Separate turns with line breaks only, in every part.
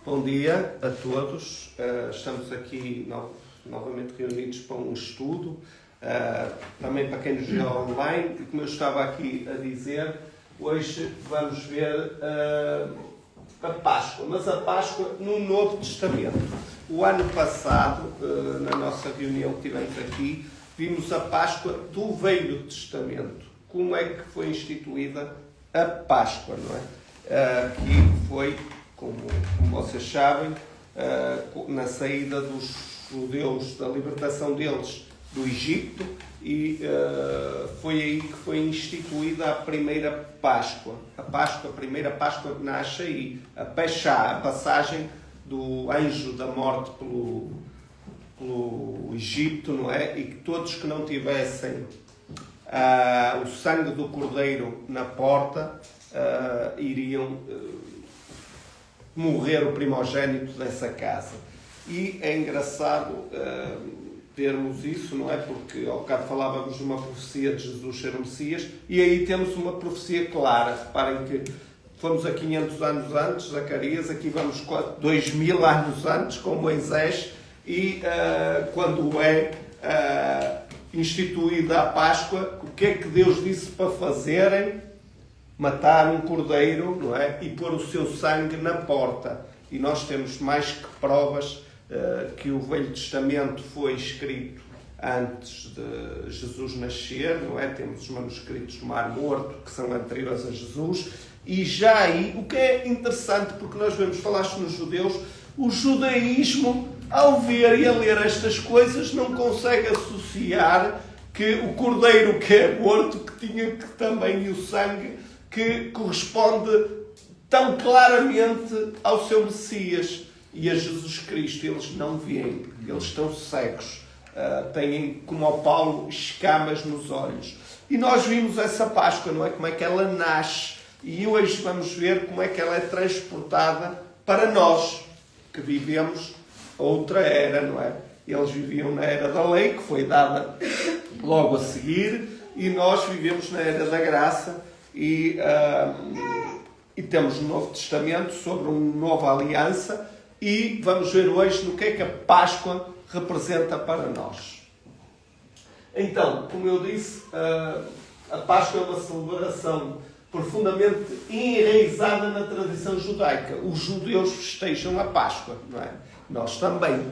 Bom dia a todos. Estamos aqui novamente reunidos para um estudo, também para quem nos vê online. E como eu estava aqui a dizer, hoje vamos ver a Páscoa, mas a Páscoa no Novo Testamento. O ano passado, na nossa reunião que tivemos aqui, vimos a Páscoa do Velho Testamento. Como é que foi instituída a Páscoa, não é? Que foi, como vocês sabem, na saída dos judeus, da libertação deles do Egito, e foi aí que foi instituída a primeira Páscoa. A primeira Páscoa nasce aí, a Peshá, a passagem do anjo da morte pelo Egito, não é? E que todos que não tivessem o sangue do cordeiro na porta iriam morrer o primogênito dessa casa. E é engraçado termos isso, não é? Porque ao bocado falávamos de uma profecia de Jesus ser o Messias, e aí temos uma profecia clara. Reparem que fomos a 500 anos antes, Zacarias, aqui vamos 2000 anos antes, com Moisés, e quando é instituída a Páscoa, o que é que Deus disse para fazerem? Matar um cordeiro, não é? E pôr o seu sangue na porta. E nós temos mais que provas que o Velho Testamento foi escrito antes de Jesus nascer, não é? Temos os manuscritos do Mar Morto, que são anteriores a Jesus, e já aí, o que é interessante, porque nós vemos, falaste nos judeus, o judaísmo, ao ver e a ler estas coisas, não consegue associar que o cordeiro que é morto, que tinha que também o sangue, que corresponde tão claramente ao seu Messias e a Jesus Cristo. Eles não veem, eles estão cegos, têm, como ao Paulo, escamas nos olhos. E nós vimos essa Páscoa, não é? Como é que ela nasce, e hoje vamos ver como é que ela é transportada para nós, que vivemos outra era, não é? Eles viviam na era da lei, que foi dada logo a seguir, e nós vivemos na era da graça, e temos no Novo Testamento sobre uma nova aliança, e vamos ver hoje no que é que a Páscoa representa para nós. Então, como eu disse, a Páscoa é uma celebração profundamente enraizada na tradição judaica. Os judeus festejam a Páscoa, não é? Nós também,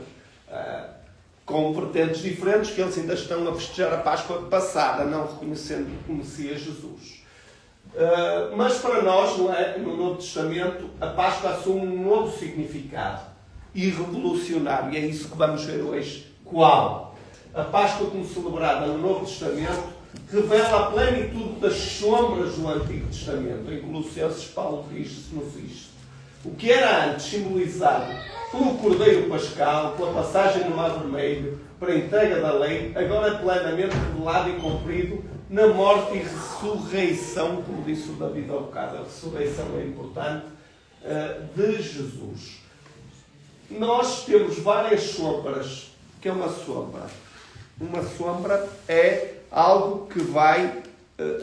com vertentes diferentes, que eles ainda estão a festejar a Páscoa passada, não reconhecendo o Messias Jesus. Mas para nós, não é? No Novo Testamento, a Páscoa assume um novo significado e revolucionário, e é isso que vamos ver hoje. Qual? A Páscoa, como celebrada no Novo Testamento, revela a plenitude das sombras do Antigo Testamento. Em Colossenses, Paulo diz-nos isto. O que era antes simbolizado pelo Cordeiro Pascal, pela passagem do Mar Vermelho, para a entrega da lei, agora é plenamente revelado e cumprido na morte e ressurreição, como disse o David ao bocado. A ressurreição é importante, de Jesus. Nós temos várias sombras. O que é uma sombra? Uma sombra é algo que vai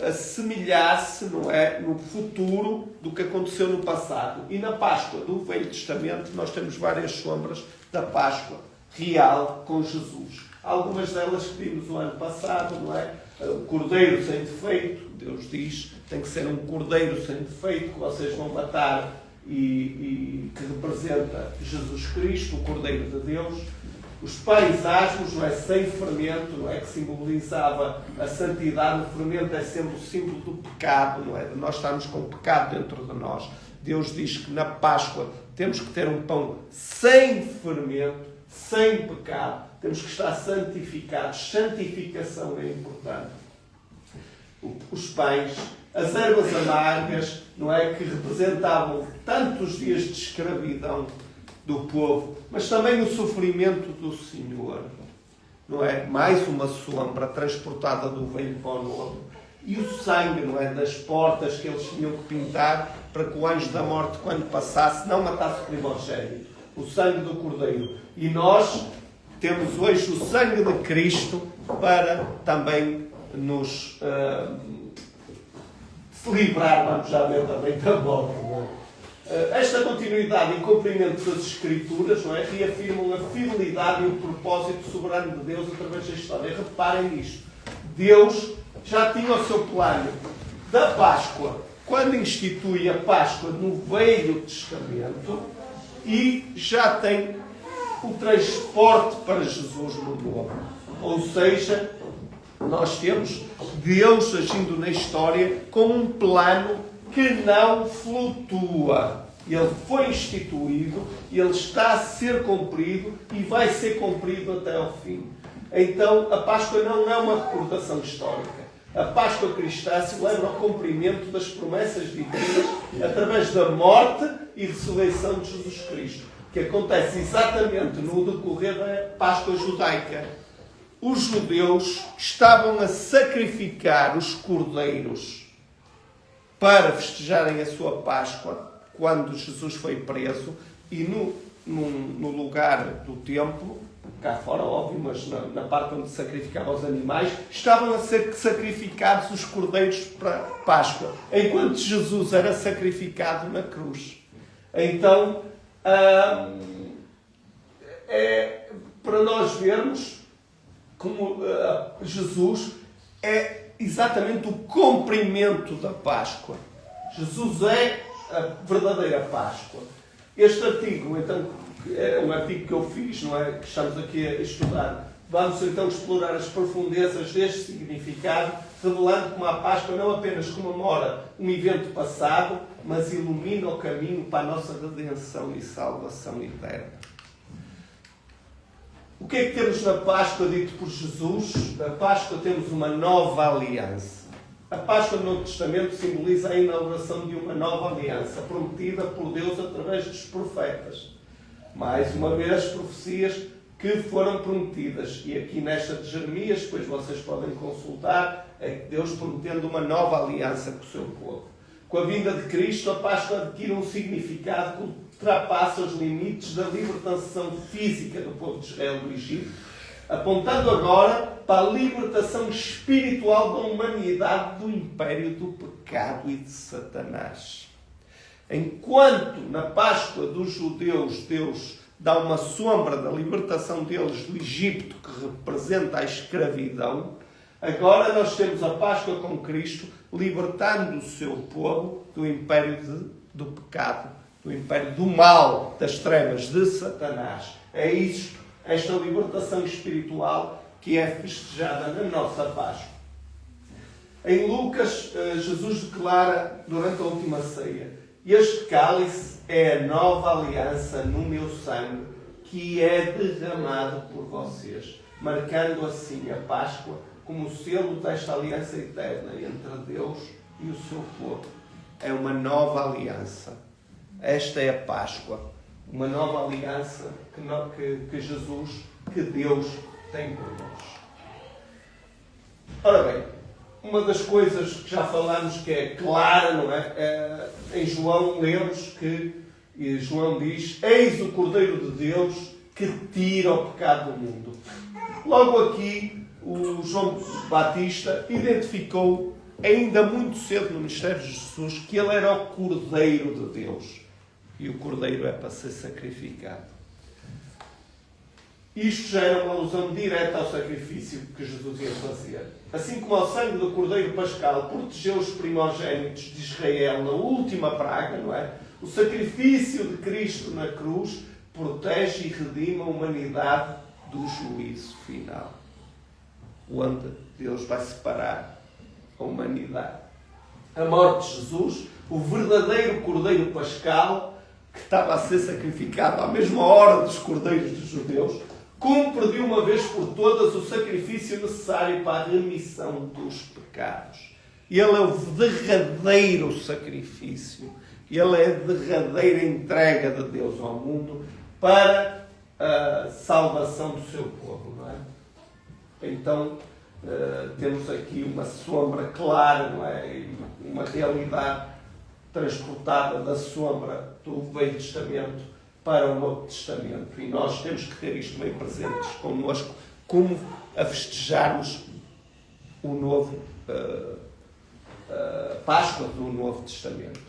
assemelhar-se, não é, no futuro do que aconteceu no passado. E na Páscoa do Velho Testamento nós temos várias sombras da Páscoa real com Jesus. Algumas delas que vimos o ano passado, não é? O cordeiro sem defeito, Deus diz, tem que ser um cordeiro sem defeito que vocês vão matar e que representa Jesus Cristo, o Cordeiro de Deus. Os pães asmos, não é? Sem fermento, não é? Que simbolizava a santidade. O fermento é sempre o símbolo do pecado, não é? Nós estamos com o pecado dentro de nós. Deus diz que na Páscoa temos que ter um pão sem fermento, sem pecado. Temos que estar santificados. Santificação é importante. Os pães, as ervas amargas, não é? Que representavam tantos dias de escravidão do povo, mas também o sofrimento do Senhor, não é? Mais uma sombra transportada do velho para o novo. E o sangue, não é? Das portas que eles tinham que pintar para que o anjo da morte, quando passasse, não matasse o primogênito. O sangue do Cordeiro. E nós temos hoje o sangue de Cristo para também nos se livrar, vamos já ver, também da morte, não é? Esta continuidade e cumprimento das Escrituras, não é, reafirmam a fidelidade e o propósito soberano de Deus através da história. Reparem nisto. Deus já tinha o seu plano da Páscoa, quando institui a Páscoa no Velho Testamento, e já tem o transporte para Jesus no Novo. Ou seja, nós temos Deus agindo na história com um plano que não flutua. Ele foi instituído, ele está a ser cumprido e vai ser cumprido até ao fim. Então, a Páscoa não é uma recordação histórica. A Páscoa cristã celebra o cumprimento das promessas divinas através da morte e ressurreição de Jesus Cristo, que acontece exatamente no decorrer da Páscoa judaica. Os judeus estavam a sacrificar os cordeiros para festejarem a sua Páscoa quando Jesus foi preso, e no lugar do templo, cá fora, óbvio, mas na parte onde sacrificavam os animais, estavam a ser sacrificados os cordeiros para Páscoa, enquanto Jesus era sacrificado na cruz. Então, é para nós vermos como Jesus é exatamente o cumprimento da Páscoa. Jesus é a verdadeira Páscoa. Este artigo, então, é um artigo que eu fiz, não é? Que estamos aqui a estudar. Vamos então explorar as profundezas deste significado, revelando como a Páscoa não apenas comemora um evento passado, mas ilumina o caminho para a nossa redenção e salvação eterna. O que é que temos na Páscoa dito por Jesus? Na Páscoa temos uma nova aliança. A Páscoa no Novo Testamento simboliza a inauguração de uma nova aliança, prometida por Deus através dos profetas. Mais uma vez, profecias que foram prometidas. E aqui nesta de Jeremias, depois vocês podem consultar, é Deus prometendo uma nova aliança com o seu povo. Com a vinda de Cristo, a Páscoa adquire um significado que ultrapassa os limites da libertação física do povo de Israel do Egito, apontando agora para a libertação espiritual da humanidade do império do pecado e de Satanás. Enquanto na Páscoa dos judeus Deus dá uma sombra da libertação deles do Egito, que representa a escravidão, agora nós temos a Páscoa com Cristo libertando o seu povo do império do pecado, do império do mal, das trevas de Satanás. É isto, esta libertação espiritual que é festejada na nossa Páscoa. Em Lucas, Jesus declara durante a última ceia: este cálice é a nova aliança no meu sangue, que é derramado por vocês, marcando assim a Páscoa como o selo desta aliança eterna entre Deus e o seu povo. É uma nova aliança. Esta é a Páscoa. Uma nova aliança que Jesus, que Deus tem por nós. Ora bem, uma das coisas que já falámos que é clara, não é? Em João lemos que João diz: eis o Cordeiro de Deus que tira o pecado do mundo. Logo aqui, o João Batista identificou, ainda muito cedo no ministério de Jesus, que ele era o Cordeiro de Deus. E o Cordeiro é para ser sacrificado. Isto já era uma alusão direta ao sacrifício que Jesus ia fazer. Assim como o sangue do Cordeiro Pascal protegeu os primogénitos de Israel na última praga, não é? O sacrifício de Cristo na cruz protege e redime a humanidade do juízo final, onde Deus vai separar a humanidade. A morte de Jesus, o verdadeiro Cordeiro Pascal, que estava a ser sacrificado à mesma hora dos cordeiros dos judeus, cumpre de uma vez por todas o sacrifício necessário para a remissão dos pecados. Ele é o derradeiro sacrifício. Ele é a derradeira entrega de Deus ao mundo para a salvação do seu povo, não é? Então, temos aqui uma sombra clara, não é? E uma realidade transportada da sombra do Velho Testamento para o Novo Testamento. E nós temos que ter isto bem presentes connosco, como a festejarmos o novo Páscoa do Novo Testamento.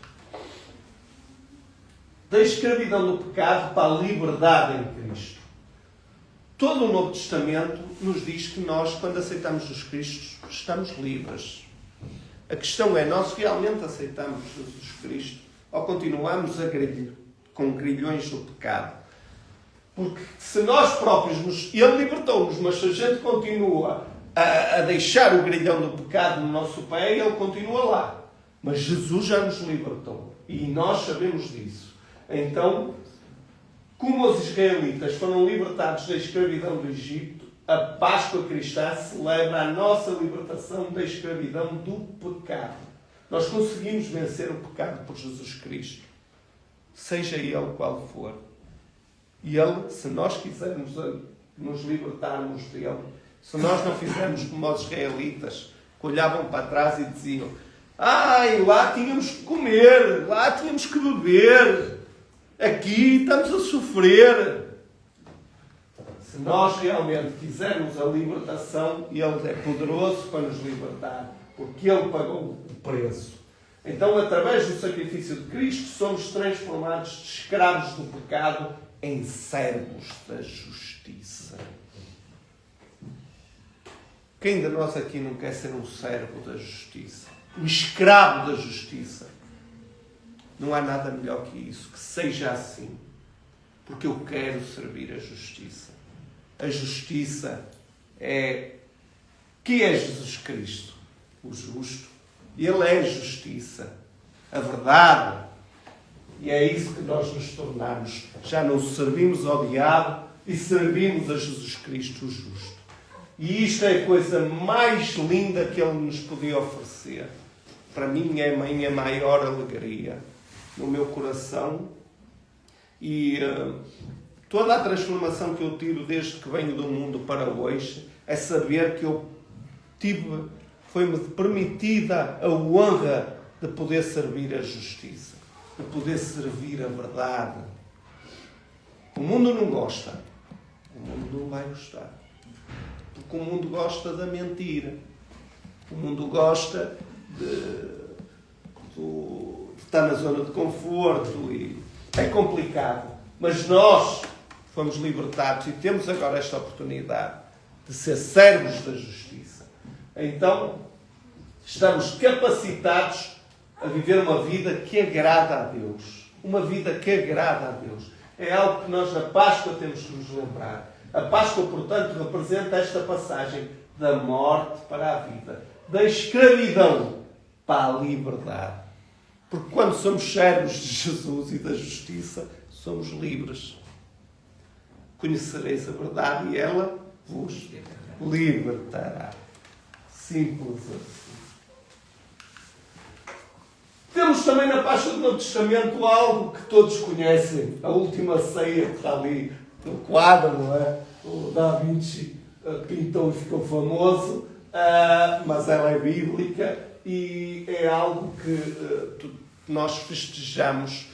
da escravidão do pecado para a liberdade em Cristo. Todo o Novo Testamento nos diz que nós, quando aceitamos Jesus Cristo, estamos livres. A questão é, nós realmente aceitamos Jesus Cristo ou continuamos com grilhões do pecado? Porque se nós próprios Ele libertou-nos, mas se a gente continua a deixar o grilhão do pecado no nosso pé, Ele continua lá. Mas Jesus já nos libertou. E nós sabemos disso. Então, como os israelitas foram libertados da escravidão do Egito, a Páscoa cristã celebra a nossa libertação da escravidão do pecado. Nós conseguimos vencer o pecado por Jesus Cristo, seja Ele qual for. E Ele, se nós quisermos nos libertarmos dele, se nós não fizermos como os israelitas, que olhavam para trás e diziam: ai, lá tínhamos que comer, lá tínhamos que beber, aqui estamos a sofrer. Se nós realmente quisermos a libertação, Ele é poderoso para nos libertar, porque Ele pagou o preço. Então, através do sacrifício de Cristo, somos transformados de escravos do pecado em servos da justiça. Quem de nós aqui não quer ser um servo da justiça? Um escravo da justiça? Não há nada melhor que isso, que seja assim. Porque eu quero servir a justiça. A justiça que é Jesus Cristo, o justo. Ele é justiça, a verdade. E é isso que nós nos tornamos. Já não servimos ao diabo e servimos a Jesus Cristo, o justo. E isto é a coisa mais linda que Ele nos podia oferecer. Para mim é a minha maior alegria no meu coração. E toda a transformação que eu tiro desde que venho do mundo para hoje é saber que eu foi-me permitida a honra de poder servir a justiça, de poder servir a verdade. O mundo não gosta. O mundo não vai gostar. Porque o mundo gosta da mentira. O mundo gosta de estar na zona de conforto e é complicado. Mas nós fomos libertados e temos agora esta oportunidade de ser servos da justiça. Então, estamos capacitados a viver uma vida que agrada a Deus. Uma vida que agrada a Deus. É algo que nós na Páscoa temos que nos lembrar. A Páscoa, portanto, representa esta passagem da morte para a vida, da escravidão para a liberdade. Porque quando somos servos de Jesus e da justiça, somos livres. Conhecereis a verdade e ela vos libertará. Simples assim. Temos também na Páscoa do Novo Testamento algo que todos conhecem. A última ceia que está ali no quadro, não é? O Da Vinci pintou e ficou famoso, mas ela é bíblica e é algo que nós festejamos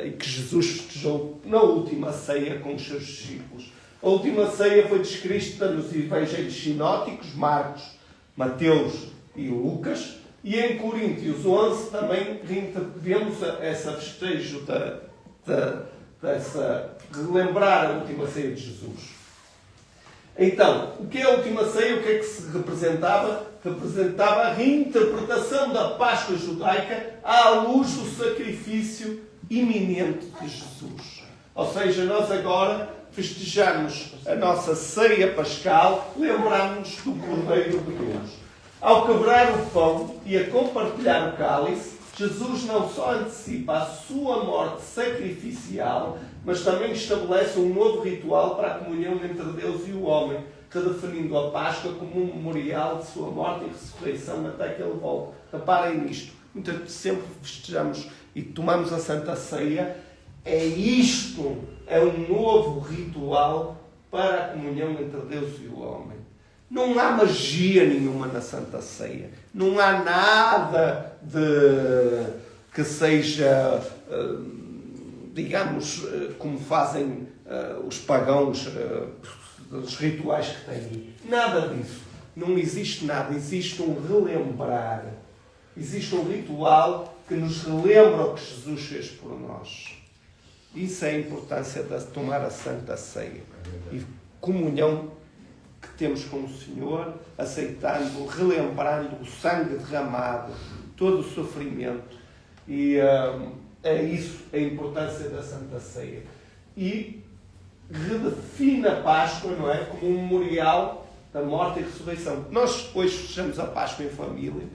e que Jesus festejou na última ceia com os seus discípulos. A última ceia foi descrita nos evangelhos sinóticos, Marcos, Mateus e Lucas, e em Coríntios 11 também vemos esse festejo de lembrar a última ceia de Jesus. Então, o que é a última ceia? O que é que se representava? Representava a reinterpretação da Páscoa judaica à luz do sacrifício iminente de Jesus. Ou seja, nós agora festejamos a nossa ceia pascal, lembramos-nos do Cordeiro de Deus. Ao quebrar o pão e a compartilhar o cálice, Jesus não só antecipa a sua morte sacrificial, mas também estabelece um novo ritual para a comunhão entre Deus e o homem, redefinindo a Páscoa como um memorial de sua morte e ressurreição até que Ele volte. Reparem nisto. Muitas sempre festejamos e tomamos a Santa Ceia. É isto, é um novo ritual para a comunhão entre Deus e o homem. Não há magia nenhuma na Santa Ceia. Não há nada que seja, digamos, como fazem os pagãos, os rituais que têm. Nada disso. Não existe nada. Existe um relembrar. Existe um ritual que nos relembra o que Jesus fez por nós. Isso é a importância de tomar a Santa Ceia. E comunhão que temos com o Senhor, aceitando, relembrando o sangue derramado, todo o sofrimento. E é isso a importância da Santa Ceia. E redefine a Páscoa, não é? Como um memorial da morte e ressurreição. Nós hoje fechamos a Páscoa em família.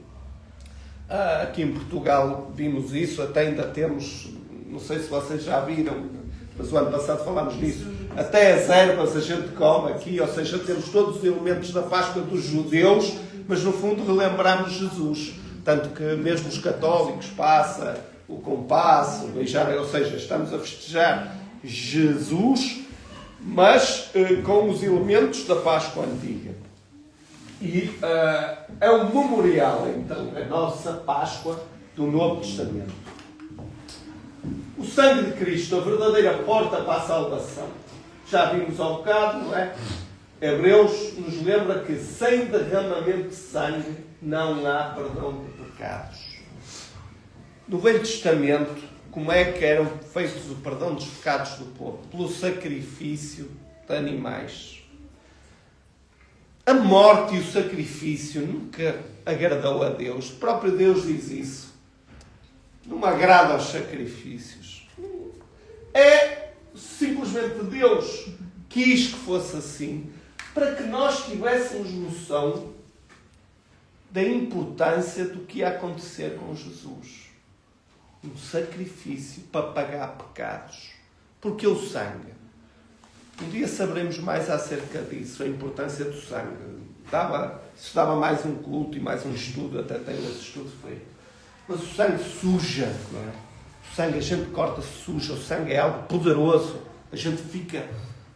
Aqui em Portugal vimos isso, até ainda temos, não sei se vocês já viram, mas o ano passado falámos nisso, até as ervas a gente come aqui, ou seja, temos todos os elementos da Páscoa dos judeus, mas no fundo relembramos Jesus. Tanto que mesmo os católicos passa o compasso, beijar, ou seja, estamos a festejar Jesus, mas com os elementos da Páscoa antiga. E é um memorial, então, a nossa Páscoa do Novo Testamento. O sangue de Cristo, a verdadeira porta para a salvação. Já vimos ao bocado, não é? Hebreus nos lembra que sem derramamento de sangue não há perdão de pecados. No Velho Testamento, como é que eram feitos o perdão dos pecados do povo? Pelo sacrifício de animais. A morte e o sacrifício nunca agradou a Deus. O próprio Deus diz isso. Não agrada aos sacrifícios. É simplesmente Deus quis que fosse assim, para que nós tivéssemos noção da importância do que ia acontecer com Jesus. Um sacrifício para pagar pecados. Porque o sangue. Um dia saberemos mais acerca disso, a importância do sangue. Isso dava mais um culto e mais um estudo, até tenho esse estudo feito. Mas o sangue suja, não é? O sangue, a gente corta, suja. O sangue é algo poderoso. A gente fica,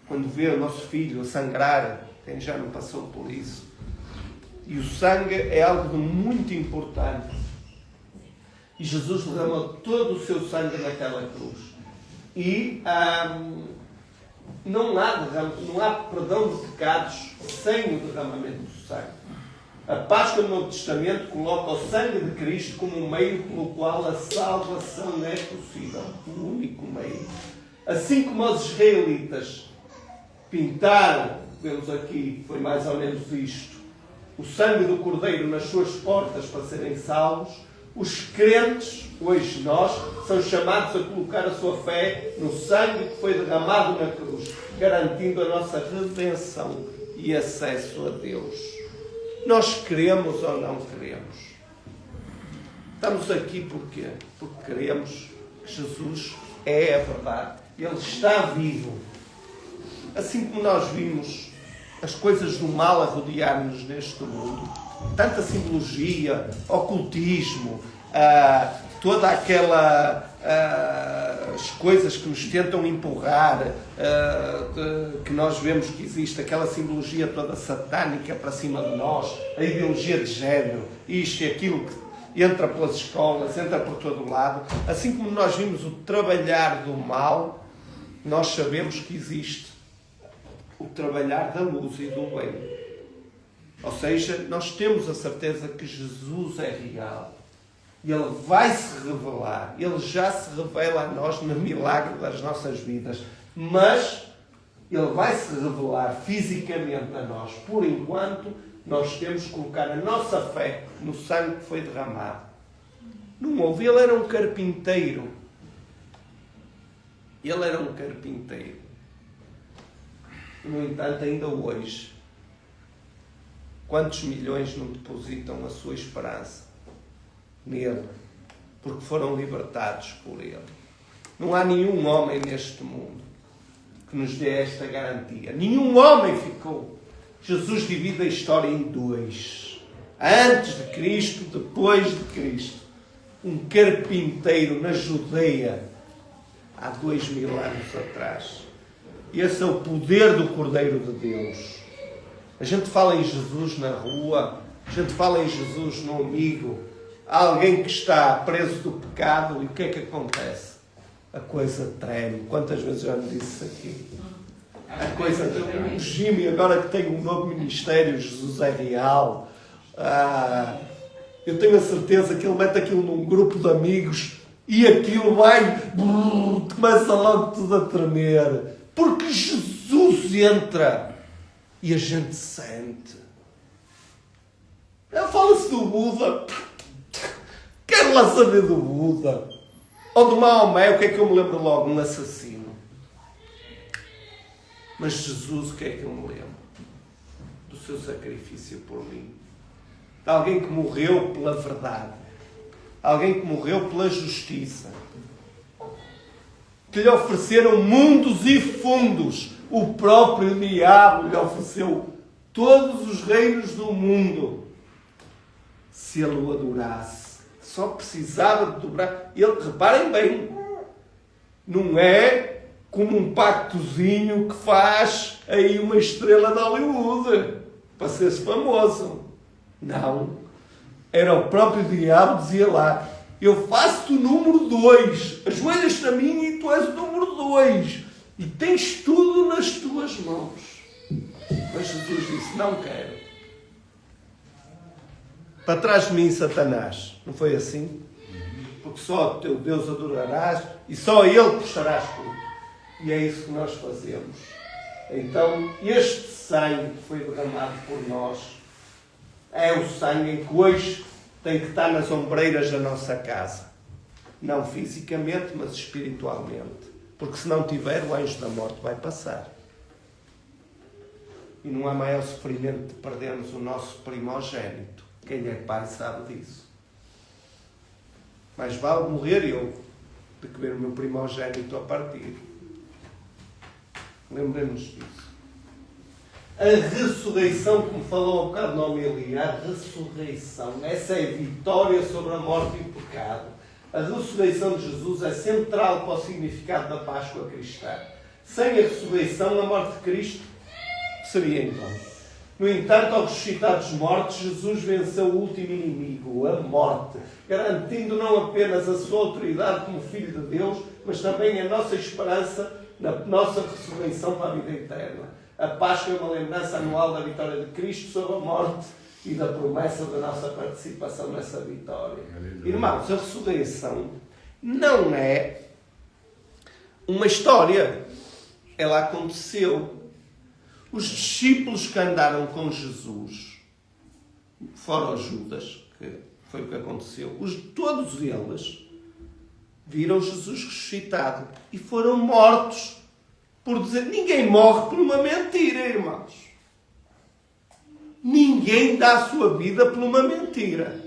quando vê o nosso filho a sangrar, quem já não passou por isso. E o sangue é algo de muito importante. E Jesus derramou todo o seu sangue naquela cruz. E não há perdão de pecados sem o derramamento do sangue. A Páscoa do Novo Testamento coloca o sangue de Cristo como um meio pelo qual a salvação é possível. O único meio. Assim como os israelitas pintaram, vemos aqui, foi mais ou menos isto, o sangue do Cordeiro nas suas portas para serem salvos, os crentes, hoje nós, são chamados a colocar a sua fé no sangue que foi derramado na cruz, garantindo a nossa redenção e acesso a Deus. Nós queremos ou não queremos? Estamos aqui porquê? Porque queremos que Jesus é a verdade. Ele está vivo. Assim como nós vimos as coisas do mal a rodear-nos neste mundo, tanta simbologia, ocultismo, toda aquela as coisas que nos tentam empurrar, que nós vemos que existe aquela simbologia toda satânica para cima de nós, a ideologia de género, isto e aquilo que entra pelas escolas, entra por todo o lado. Assim como nós vimos o trabalhar do mal, nós sabemos que existe o trabalhar da luz e do bem. Ou seja, nós temos a certeza que Jesus é real. E Ele vai se revelar. Ele já se revela a nós no milagre das nossas vidas. Mas Ele vai se revelar fisicamente a nós. Por enquanto, nós temos que colocar a nossa fé no sangue que foi derramado. Não houve. Ele era um carpinteiro. Ele era um carpinteiro. No entanto, ainda hoje, quantos milhões não depositam a sua esperança nele, porque foram libertados por ele? Não há nenhum homem neste mundo que nos dê esta garantia. Nenhum homem ficou. Jesus divide a história em dois. Antes de Cristo, depois de Cristo. Um carpinteiro na Judeia, há 2000 anos atrás. Esse é o poder do Cordeiro de Deus. A gente fala em Jesus na rua, a gente fala em Jesus no amigo. Há alguém que está preso do pecado e o que é que acontece? A coisa treme. Quantas vezes já me disse isso aqui? A coisa treme. O Jimmy, agora que tem um novo ministério, Jesus é real. Eu tenho a certeza que ele mete aquilo num grupo de amigos E aquilo vai, começa logo tudo a tremer. Porque Jesus entra e a gente sente. Fala-se do Buda. Quero lá saber do Buda. Ou do Maomé, o que é que eu me lembro logo? Um assassino. Mas Jesus, o que é que eu me lembro? Do seu sacrifício por mim. De alguém que morreu pela verdade. Alguém que morreu pela justiça. Que lhe ofereceram mundos e fundos. O próprio diabo lhe ofereceu todos os reinos do mundo. Se ele o adorasse. Só precisava de dobrar. Ele, reparem bem, não é como um pactozinho que faz aí uma estrela de Hollywood para ser-se famoso. Não. Era o próprio diabo, dizia lá, eu faço-te o número 2, ajoelhas-te a mim e tu és o número 2 e tens tudo nas tuas mãos. Mas Jesus disse, não quero. Para trás de mim, Satanás. Não foi assim? Porque só o teu Deus adorarás e só a Ele puxarás tudo. E é isso que nós fazemos. Então, este sangue que foi derramado por nós é o sangue em que hoje tem que estar nas ombreiras da nossa casa. Não fisicamente, mas espiritualmente. Porque se não tiver, o anjo da morte vai passar. E não há maior sofrimento de perdermos o nosso primogénito. Quem é pai sabe disso. Mais vale morrer eu do que ver o meu primogénito a partir. Lembremos disso. A ressurreição, como falou há bocado na homilia, a ressurreição, essa é a vitória sobre a morte e o pecado. A ressurreição de Jesus é central para o significado da Páscoa cristã. Sem a ressurreição, a morte de Cristo seria em vão. No entanto, ao ressuscitar dos mortos, Jesus venceu o último inimigo, a morte, garantindo não apenas a sua autoridade como Filho de Deus, mas também a nossa esperança na nossa ressurreição para a vida eterna. A Páscoa é uma lembrança anual da vitória de Cristo sobre a morte e da promessa da nossa participação nessa vitória. Irmãos, a ressurreição não é uma história. Ela aconteceu. Os discípulos que andaram com Jesus, fora os Judas, que foi o que aconteceu, todos eles viram Jesus ressuscitado e foram mortos por dizer, ninguém morre por uma mentira, irmãos. Ninguém dá a sua vida por uma mentira.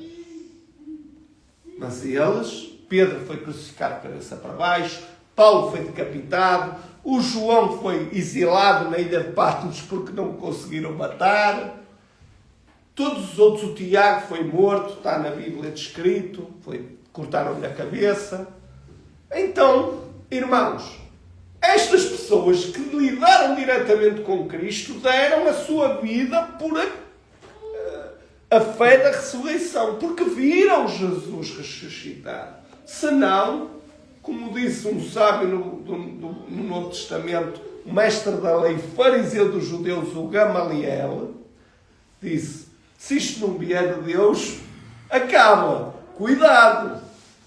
Mas eles, Pedro foi crucificado cabeça para baixo, Paulo foi decapitado, o João foi exilado na ilha de Patmos porque não o conseguiram matar. Todos os outros, o Tiago foi morto, está na Bíblia descrito, cortaram-lhe a cabeça. Então, irmãos, estas pessoas que lidaram diretamente com Cristo deram a sua vida por a fé da ressurreição, porque viram Jesus ressuscitado. Senão, como disse um sábio no Novo Testamento, o mestre da lei, fariseu dos judeus, o Gamaliel, disse, se isto não vier de Deus, acaba. Cuidado.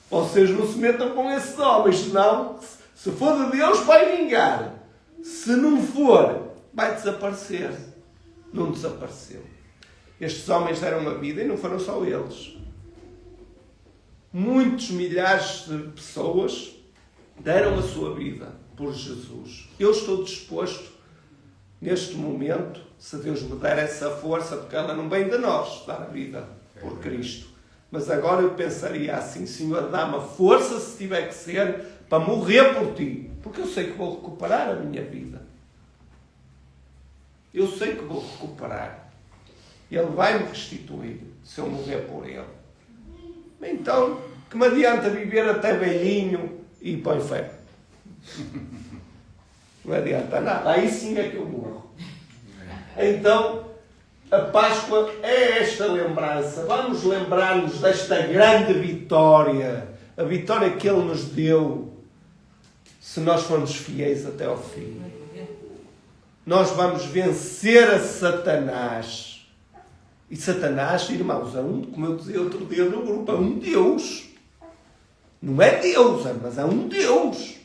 Vocês não se metam com esses homens, senão, se for de Deus, vai vingar. Se não for, vai desaparecer. Não desapareceu. Estes homens deram a vida e não foram só eles. Muitos milhares de pessoas deram a sua vida por Jesus. Eu estou disposto, neste momento, se Deus me der essa força, porque ela não vem de nós, dar a vida por Cristo. Mas agora eu pensaria assim, Senhor, dá-me a força, se tiver que ser, para morrer por Ti. Porque eu sei que vou recuperar a minha vida. Eu sei que vou recuperar. Ele vai-me restituir, se eu morrer por Ele. Então, que me adianta viver até velhinho e ir para o inferno? Não adianta nada. Aí sim é que eu morro. Então, a Páscoa é esta lembrança. Vamos lembrar-nos desta grande vitória. A vitória que Ele nos deu, se nós formos fiéis até ao fim. Nós vamos vencer a Satanás. E Satanás, irmãos, como eu dizia outro dia no grupo, é um Deus. Não é Deus, mas é um Deus.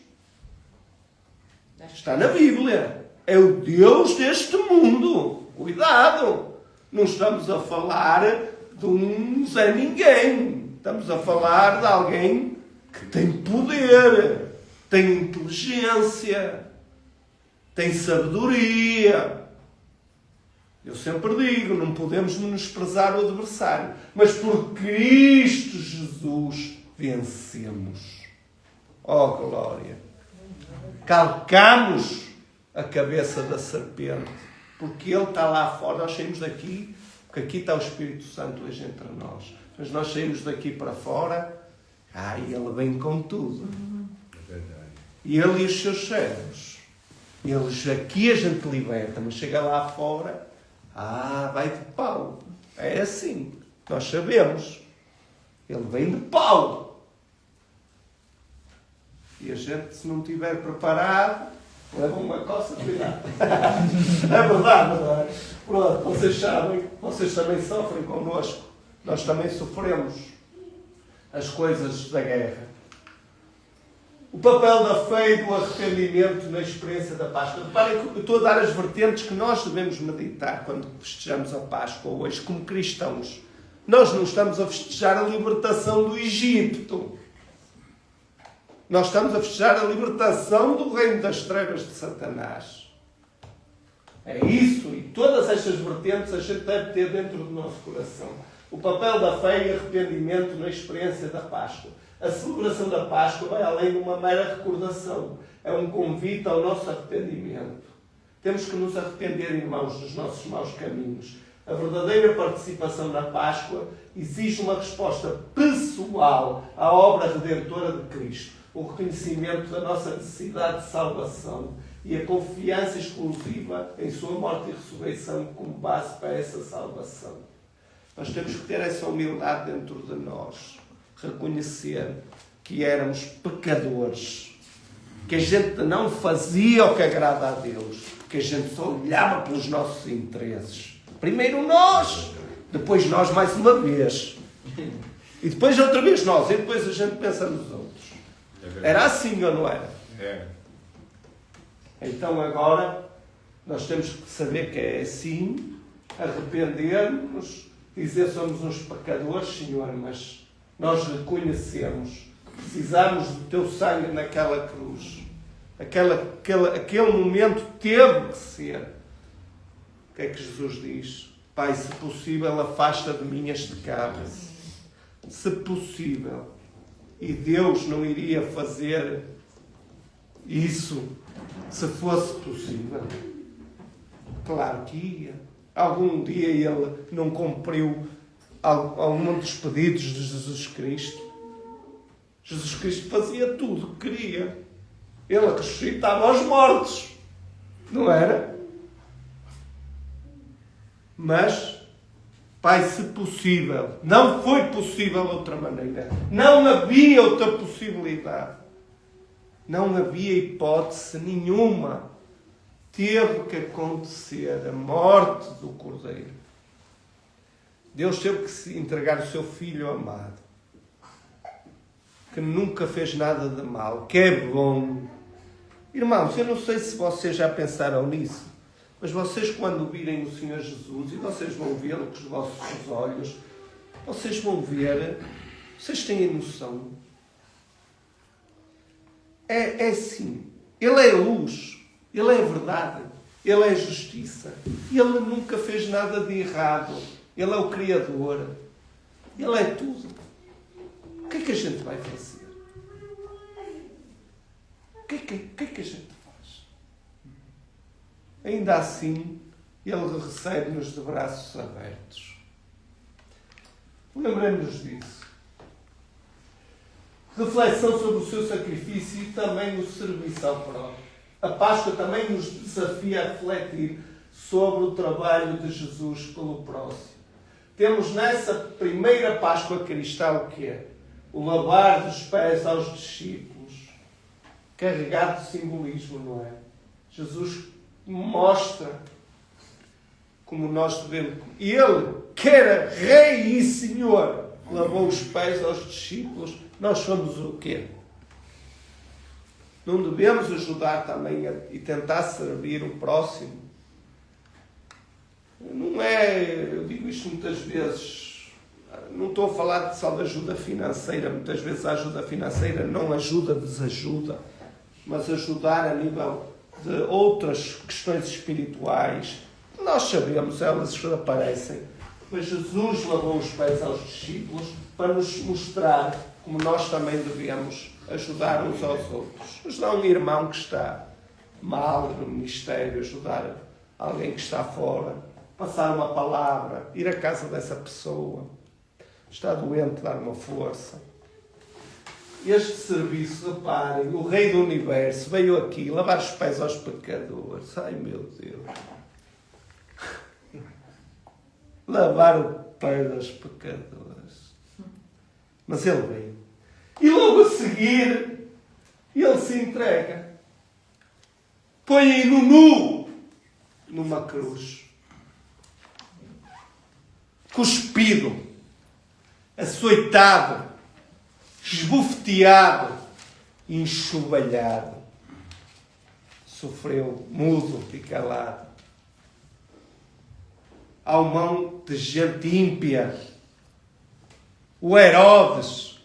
Está na Bíblia. É o Deus deste mundo. Cuidado! Não estamos a falar de um Zé Ninguém. Estamos a falar de alguém que tem poder, tem inteligência, tem sabedoria. Eu sempre digo, não podemos menosprezar o adversário. Mas por Cristo Jesus vencemos. Oh, glória! Calcamos a cabeça da serpente, porque Ele está lá fora. Nós saímos daqui, porque aqui está o Espírito Santo hoje entre nós. Mas nós saímos daqui para fora, e Ele vem com tudo. E Ele e os seus servos. Eles aqui a gente liberta, mas chega lá fora, vai de pau. É assim, nós sabemos. Ele vem de pau. E a gente, se não estiver preparado, leva uma coça, cuidado. É verdade, não é? Pronto, vocês sabem, vocês também sofrem connosco. Nós também sofremos as coisas da guerra. O papel da fé e do arrependimento na experiência da Páscoa. Reparem que eu estou a dar as vertentes que nós devemos meditar quando festejamos a Páscoa hoje, como cristãos. Nós não estamos a festejar a libertação do Egito. Nós estamos a festejar a libertação do reino das trevas de Satanás. É isso, e todas estas vertentes a gente deve ter dentro do nosso coração. O papel da fé e arrependimento na experiência da Páscoa. A celebração da Páscoa vai além de uma mera recordação. É um convite ao nosso arrependimento. Temos que nos arrepender, irmãos, dos nossos maus caminhos. A verdadeira participação na Páscoa exige uma resposta pessoal à obra redentora de Cristo. O reconhecimento da nossa necessidade de salvação e a confiança exclusiva em sua morte e ressurreição como base para essa salvação. Nós temos que ter essa humildade dentro de nós. Reconhecer que éramos pecadores. Que a gente não fazia o que agrada a Deus. Que a gente só olhava pelos nossos interesses. Primeiro nós, depois nós mais uma vez. E depois outra vez nós. E depois a gente pensa nos outros. Era assim ou não era? É. Então agora nós temos que saber que é assim, arrepender-nos, dizer somos uns pecadores, Senhor, mas nós reconhecemos que precisamos do Teu sangue naquela cruz. Aquele momento teve que ser. O que é que Jesus diz? Pai, se possível, afasta de mim este cálice. Se possível. E Deus não iria fazer isso se fosse possível. Claro que ia. Algum dia Ele não cumpriu algum dos pedidos de Jesus Cristo. Jesus Cristo fazia tudo o que queria. Ele ressuscitava aos mortos. Não era? Mas, Pai, se possível, não foi possível de outra maneira. Não havia outra possibilidade. Não havia hipótese nenhuma. Teve que acontecer a morte do Cordeiro. Deus teve que se entregar o seu Filho amado, que nunca fez nada de mal, que é bom. Irmãos, eu não sei se vocês já pensaram nisso, mas vocês, quando virem o Senhor Jesus, e vocês vão vê-lo com os vossos olhos, vocês vão ver, vocês têm noção. É assim. Ele é luz, Ele é verdade, Ele é justiça. Ele nunca fez nada de errado. Ele é o Criador. Ele é tudo. O que é que a gente vai fazer? O que é que a gente faz? Ainda assim, Ele recebe-nos de braços abertos. Lembremos-nos disso. Reflexão sobre o seu sacrifício e também o serviço ao próprio. A Páscoa também nos desafia a refletir sobre o trabalho de Jesus pelo próximo. Temos nessa primeira Páscoa cristã o quê? O lavar dos pés aos discípulos, carregado de simbolismo, não é? Jesus mostra como nós devemos. Ele, que era Rei e Senhor, lavou os pés aos discípulos, nós somos o quê? Não devemos ajudar também e tentar servir o próximo? Não é, eu digo isto muitas vezes, não estou a falar só de ajuda financeira, muitas vezes a ajuda financeira não ajuda, desajuda, mas ajudar a nível de outras questões espirituais. Nós sabemos, elas aparecem, mas Jesus lavou os pés aos discípulos para nos mostrar como nós também devemos ajudar uns aos outros. Ajudar um irmão que está mal no ministério, ajudar alguém que está fora, passar uma palavra, ir à casa dessa pessoa, está doente, dar uma força. Este serviço, reparem, o Rei do Universo veio aqui lavar os pés aos pecadores. Ai, meu Deus! Lavar o pé dos pecadores. Mas ele veio. E logo a seguir, ele se entrega. Põe-o nu numa cruz. Cuspido, açoitado, esbofeteado, enxovalhado. Sofreu mudo e calado. Ao mão de gente ímpia. O Herodes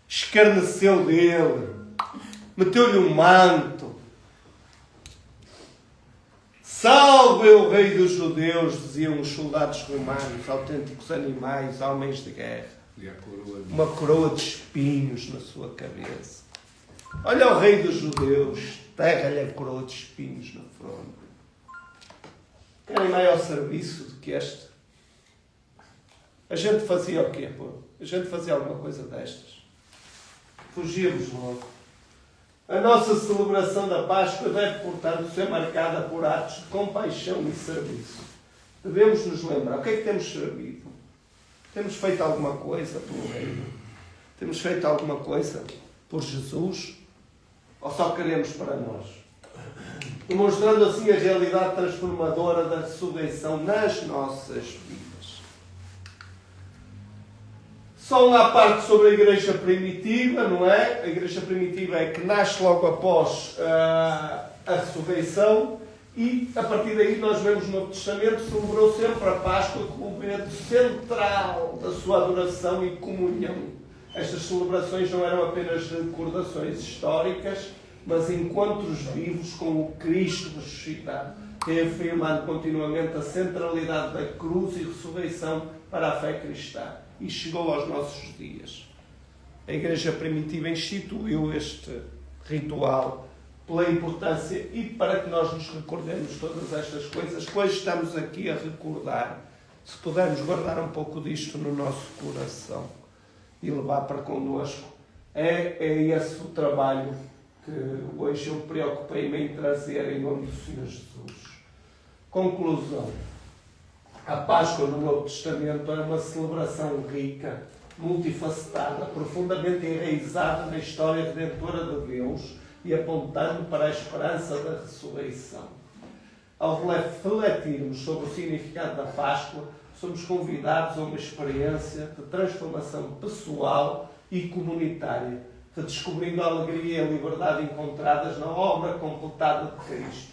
escarneceu dele, meteu-lhe um manto. Salve o rei dos judeus, diziam os soldados romanos, autênticos animais, homens de guerra. Uma coroa de espinhos na sua cabeça. Olha o rei dos judeus, terra-lhe a coroa de espinhos na fronte. Querem maior serviço do que este? A gente fazia o quê, pô? A gente fazia alguma coisa destas. Fugíamos logo. A nossa celebração da Páscoa deve, portanto, ser marcada por atos de compaixão e serviço. Devemos nos lembrar. O que é que temos servido? Temos feito alguma coisa pelo Reino? Temos feito alguma coisa por Jesus? Ou só queremos para nós? Demonstrando assim a realidade transformadora da ressurreição nas nossas vidas. Só uma parte sobre a igreja primitiva, não é? A igreja primitiva é que nasce logo após a ressurreição e, a partir daí, nós vemos no Novo Testamento, celebrou sempre a Páscoa como o momento central da sua adoração e comunhão. Estas celebrações não eram apenas recordações históricas, mas encontros vivos com o Cristo ressuscitado, reafirmando continuamente a centralidade da cruz e ressurreição para a fé cristã. E chegou aos nossos dias. A Igreja Primitiva instituiu este ritual pela importância e para que nós nos recordemos todas estas coisas que hoje estamos aqui a recordar. Se pudermos guardar um pouco disto no nosso coração e levar para connosco, é esse o trabalho que hoje eu preocupei-me em trazer em nome do Senhor Jesus. Conclusão. A Páscoa no Novo Testamento é uma celebração rica, multifacetada, profundamente enraizada na história redentora de Deus e apontando para a esperança da ressurreição. Ao refletirmos sobre o significado da Páscoa, somos convidados a uma experiência de transformação pessoal e comunitária, redescobrindo a alegria e a liberdade encontradas na obra completada de Cristo.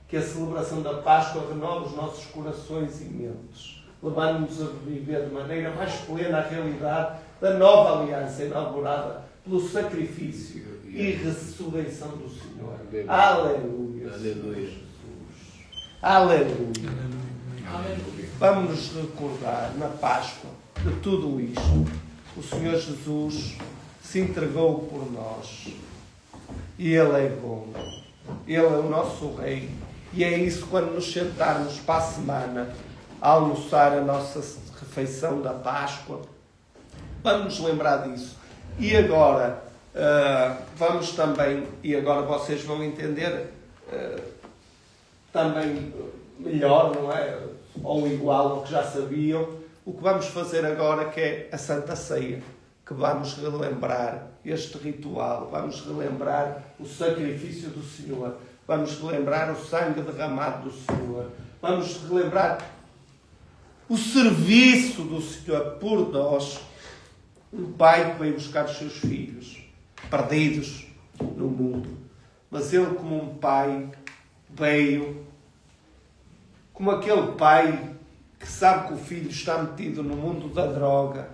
Que a celebração da Páscoa renova os nossos corações e mentes, levando-nos a viver de maneira mais plena a realidade da nova aliança inaugurada pelo sacrifício e ressurreição do Senhor. Aleluia! Aleluia! Aleluia! Aleluia! Vamos nos recordar na Páscoa de tudo isto. O Senhor Jesus se entregou por nós e Ele é bom. Ele é o nosso Rei. E é isso quando nos sentarmos para a semana a almoçar a nossa refeição da Páscoa. Vamos nos lembrar disso. E agora, vamos também, e agora vocês vão entender também melhor, não é? Ou igual ao que já sabiam, o que vamos fazer agora que é a Santa Ceia, que vamos relembrar este ritual, vamos relembrar o sacrifício do Senhor. Vamos relembrar o sangue derramado do Senhor. Vamos relembrar o serviço do Senhor por nós Um pai que veio buscar os seus filhos, perdidos no mundo. Mas ele, como um pai, veio como aquele pai que sabe que o filho está metido no mundo da droga,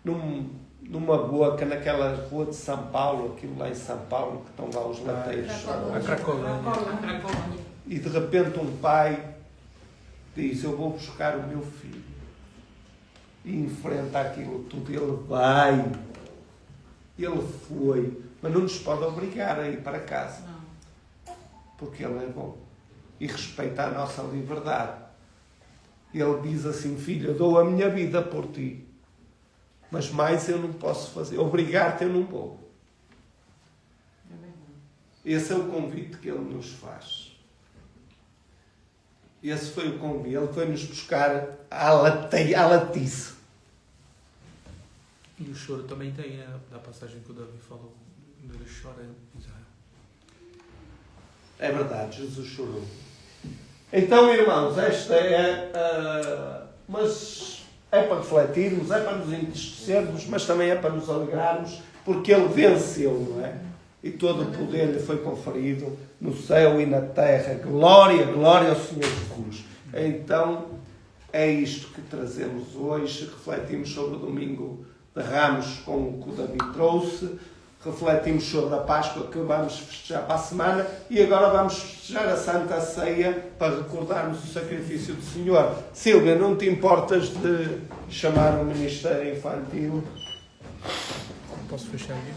numa boca, naquela rua de São Paulo, aquilo lá em São Paulo, que estão lá os lateiros.
A Cracóvia.
E de repente um pai diz, eu vou buscar o meu filho. E enfrenta aquilo tudo. Ele vai. Ele foi. Mas não nos pode obrigar a ir para casa. Porque ele é bom. E respeita a nossa liberdade. Ele diz assim, filho, eu dou a minha vida por ti. Mas mais eu não posso fazer. Obrigar-te eu não vou. Esse é o convite que ele nos faz. Esse foi o convite. Ele foi nos buscar à latice.
E o choro também tem, da passagem que o Davi falou. Ele chora em Israel.
É verdade, Jesus chorou. Então, irmãos, esta é... mas é para refletirmos, é para nos entristecermos, mas também é para nos alegrarmos, porque Ele venceu, não é? E todo o poder lhe foi conferido no céu e na terra. Glória, glória ao Senhor Jesus. Então, é isto que trazemos hoje. Refletimos sobre o domingo de Ramos com o que o Davi trouxe. Refletimos sobre a Páscoa que vamos festejar para a semana. E agora vamos festejar a Santa Ceia para recordarmos o sacrifício do Senhor. Silvia, não te importas de chamar o Ministério Infantil?
Posso fechar aqui?